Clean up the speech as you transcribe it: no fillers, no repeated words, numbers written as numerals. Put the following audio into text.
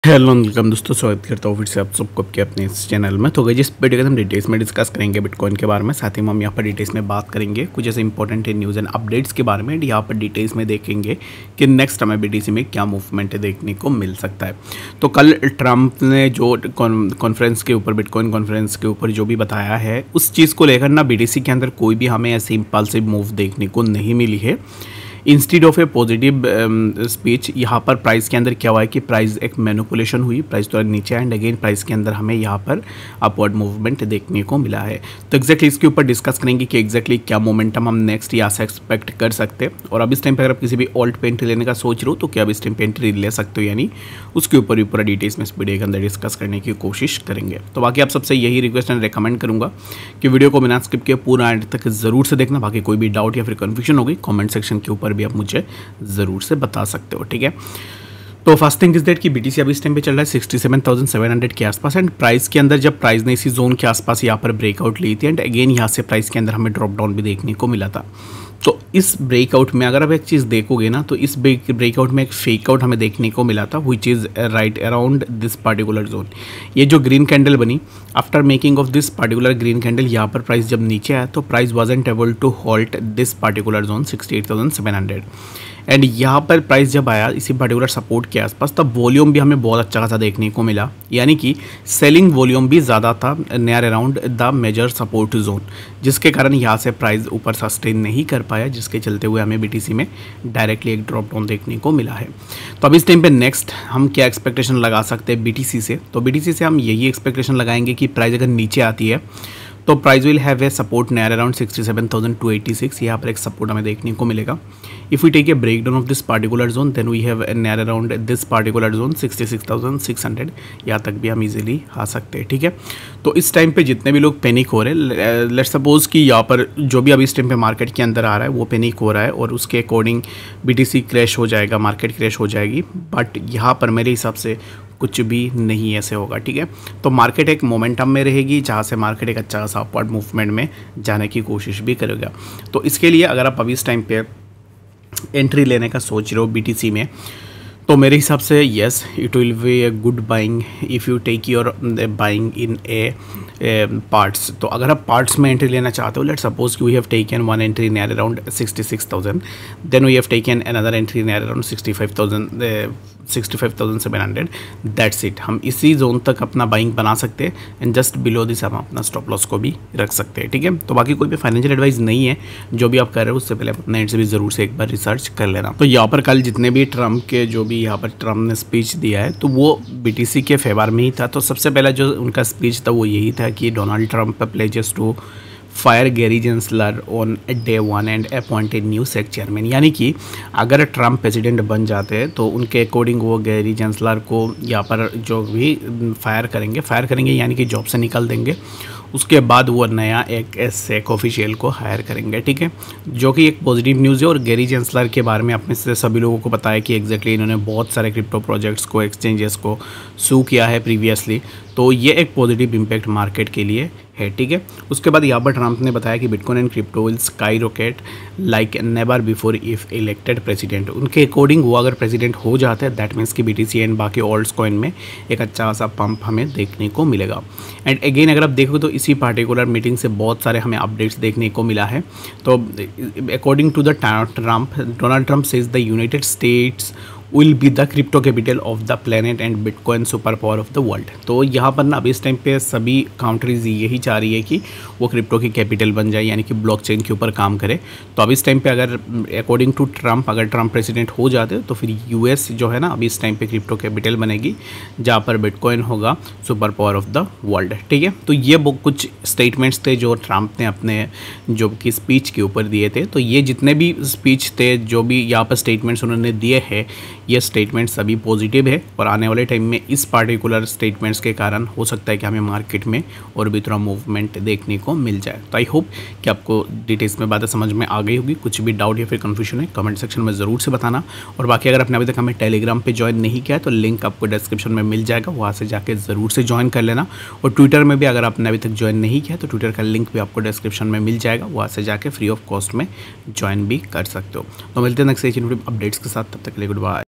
Hello welcome दोस्तों, स्वागत करता हूँ फिर से आप सबको आपके अपने इस चैनल में। तो जिस वीडियो के हम डिटेल्स में डिस्कस करेंगे बिटकॉइन के बारे में, साथ ही में हम यहाँ पर डिटेल्स में बात करेंगे कुछ ऐसे इंपॉर्टेंट न्यूज़ एंड अपडेट्स के बारे में। यहाँ पर डिटेल्स में देखेंगे कि नेक्स्ट हमें बीटीसी में क्या मूवमेंट देखने को मिल सकता है। तो कल ट्रम्प ने जो कॉन्फ्रेंस के ऊपर, बिटकॉइन कॉन्फ्रेंस के ऊपर जो भी बताया है, उस चीज़ को लेकर ना बीटीसी के अंदर कोई भी हमें ऐसी इम्पल्सिव मूव देखने को नहीं मिली है। Instead of A positive speech यहाँ पर प्राइस के अंदर क्या हुआ है कि प्राइस एक मैनिपुलेशन हुई, प्राइस थोड़ा नीचे एंड अगेन प्राइस के अंदर हमें यहाँ पर अपवर्ड मूवमेंट देखने को मिला है। तो एक्जैक्टली इसके ऊपर डिस्कस करेंगे कि एक्जैक्टली क्या मोमेंटम हम नेक्स्ट यहाँ से एक्सपेक्ट कर सकते हैं। और अब इस टाइम पर अगर आप किसी भी ऑल्ट पे एंट्री लेने का सोच रहे हो तो क्या अब इस टाइम पे एंट्री ले सकते हो, यानी उसके ऊपर भी पूरा डिटेल्स में इस वीडियो के अंदर डिस्कस करने की कोशिश करेंगे। तो बाकी आप सबसे यही रिक्वेस्ट एंड रिकमेंड करूँगा कि वीडियो को बिना स्किप किए पूरा एंड तक जरूर से देखना। बाकी कोई भी डाउट या फिर कन्फ्यूजन होगी कॉमेंट सेक्शन के ऊपर भी आप मुझे ज़रूर से बता सकते हो, ठीक है। तो फर्स्ट थिंग इज दैट कि बीटीसी अभी इस टाइम पे चल रहा है 67,700 के आसपास एंड प्राइस के अंदर जब प्राइस ने इसी जोन के आसपास यहाँ पर ब्रेकआउट ली थी एंड अगेन यहाँ से प्राइस के अंदर हमें ड्रॉप डाउन भी देखने को मिला था। तो इस ब्रेकआउट में अगर आप एक चीज़ देखोगे ना, तो इस ब्रेकआउट में एक फेकआउट हमें देखने को मिला था, which is right around this particular zone. ये जो ग्रीन कैंडल बनी, after making of this particular green candle, यहाँ पर प्राइस जब नीचे आया तो price wasn't able to hold this particular zone 68,700 and यहाँ पर प्राइस जब आया इसी पर्टिकुलर सपोर्ट के आसपास, तब वॉल्यूम भी हमें बहुत अच्छा खासा देखने को मिला, यानी कि सेलिंग वॉल्यूम भी ज़्यादा था near around the major support zone, जिसके कारण यहाँ से प्राइस ऊपर सस्टेन नहीं कर पाया, जिसके चलते हुए हमें बीटीसी में डायरेक्टली एक ड्रॉप डाउन देखने को मिला है। तो अब इस टाइम पे नेक्स्ट हम क्या एक्सपेक्टेशन लगा सकते हैं बीटीसी से? तो बीटीसी से हम यही एक्सपेक्टेशन लगाएंगे कि प्राइस अगर नीचे आती है तो price will have a support near around 67,286। यहाँ पर एक सपोर्ट हमें देखने को मिलेगा। If we take a break down of this particular zone, then we have near around this particular zone 66,600। यहाँ तक भी हम इजीली आ सकते हैं, ठीक है। तो इस टाइम पे जितने भी लोग पैनिक हो रहे हैं, लेट्स सपोज कि यहाँ पर जो भी अभी इस टाइम पे मार्केट के अंदर आ रहा है वो पैनिक हो रहा है और उसके अकॉर्डिंग बीटीसी क्रैश हो जाएगा, मार्केट क्रैश हो जाएगी, बट यहाँ पर मेरे हिसाब से कुछ भी नहीं ऐसे होगा, ठीक है। तो मार्केट एक मोमेंटम में रहेगी जहाँ से मार्केट एक अच्छा सा अपवर्ड मूवमेंट में जाने की कोशिश भी करेगा। तो इसके लिए अगर आप अभी इस टाइम पे एंट्री लेने का सोच रहे हो बीटीसी में, तो मेरे हिसाब से yes, it will be a good buying if you take your buying in a parts. तो अगर आप पार्ट्स में एंट्री लेना चाहते हो, let suppose we have taken one entry near around 66,000, then we have taken another entry near around 65,700, that's it. हम इसी zone तक अपना बाइंग बना सकते हैं एंड जस्ट बिलो दिस हम अपना स्टॉप लॉस को भी रख सकते हैं, ठीक है। तो बाकी कोई भी फाइनेंशियल एडवाइस नहीं है, जो भी आप कर रहे हो उससे पहले अपने एंड से भी ज़रूर से एक बार रिसर्च कर लेना। तो यहाँ पर कल जितने भी ट्रम्प के जो भी यहाँ पर ट्रम्प ने स्पीच दिया है तो वो बीटीसी के फेवर में ही था। तो सबसे पहला जो उनका स्पीच था वो यही था कि Donald Trump pledges to fire Gary Gensler on day 1 and appointed new SEC chairman, यानी कि अगर ट्रम्प प्रेसिडेंट बन जाते हैं तो उनके अकॉर्डिंग वो गैरी जेंसलर को यहाँ पर जो भी फायर करेंगे यानी कि जॉब से निकाल देंगे। उसके बाद वो नया एक सेक ऑफिशियल को हायर करेंगे, ठीक है, जो कि एक पॉजिटिव न्यूज़ है। और गैरी जेंसलर के बारे में अपने से सभी लोगों को पता है कि एग्जैक्टली इन्होंने बहुत सारे क्रिप्टो प्रोजेक्ट्स को, एक्सचेंजेस को सू किया है प्रीवियसली, तो ये एक पॉजिटिव इम्पैक्ट मार्केट के लिए है, ठीक है। उसके बाद यहाँ पर ट्रम्प ने बताया कि bitcoin and crypto will sky rocket like never before if elected president. उनके अकॉर्डिंग वो अगर प्रेसिडेंट हो जाते हैं, दैट मीन्स कि बीटीसी एंड बाकी ऑल्ट्स कॉइन में एक अच्छा सा पंप हमें देखने को मिलेगा। एंड अगेन अगर आप देखो तो इसी पार्टिकुलर मीटिंग से बहुत सारे हमें अपडेट्स देखने को मिला है। तो according to the Trump, Donald Trump says the United States will be the crypto capital of the planet and bitcoin super power of the world. तो यहाँ पर ना अभी इस टाइम पे सभी कंट्रीज यही चाह रही है कि वो क्रिप्टो की कैपिटल बन जाए, यानी कि ब्लॉकचेन के ऊपर काम करे। तो अब इस टाइम पे अगर अकॉर्डिंग टू ट्रम्प, अगर ट्रम्प प्रेसिडेंट हो जाते तो फिर यूएस जो है ना अभी इस टाइम पे क्रिप्टो कैपिटल बनेगी, जहाँ पर बिटकॉइन होगा super power of the world, ठीक है। तो ये कुछ स्टेटमेंट्स थे जो ट्रम्प ने अपने जो कि स्पीच के ऊपर दिए थे। तो ये जितने भी स्पीच थे, जो भी यहाँ पर स्टेटमेंट्स उन्होंने दिए हैं, ये स्टेटमेंट्स सभी पॉजिटिव है और आने वाले टाइम में इस पार्टिकुलर स्टेटमेंट्स के कारण हो सकता है कि हमें मार्केट में और भी थोड़ा मूवमेंट देखने को मिल जाए। तो आई होप कि आपको डिटेल्स में बातें समझ में आ गई होगी। कुछ भी डाउट या फिर कन्फ्यूजन है कमेंट सेक्शन में ज़रूर से बताना। और बाकी अगर आपने अभी तक हमें टेलीग्राम पे ज्वाइन नहीं किया है तो लिंक आपको डिस्क्रिप्शन में मिल जाएगा, वहाँ से जाके ज़रूर से ज्वाइन कर लेना। और ट्विटर में भी अगर आपने अभी तक ज्वाइन नहीं किया तो ट्विटर का लिंक भी आपको डिस्क्रिप्शन में मिल जाएगा, वहाँ से जाके फ्री ऑफ कॉस्ट में ज्वाइन भी कर सकते हो। तो मिलते हैं नेक्स्ट अपडेट्स के साथ, तब तक के लिए गुड बाय।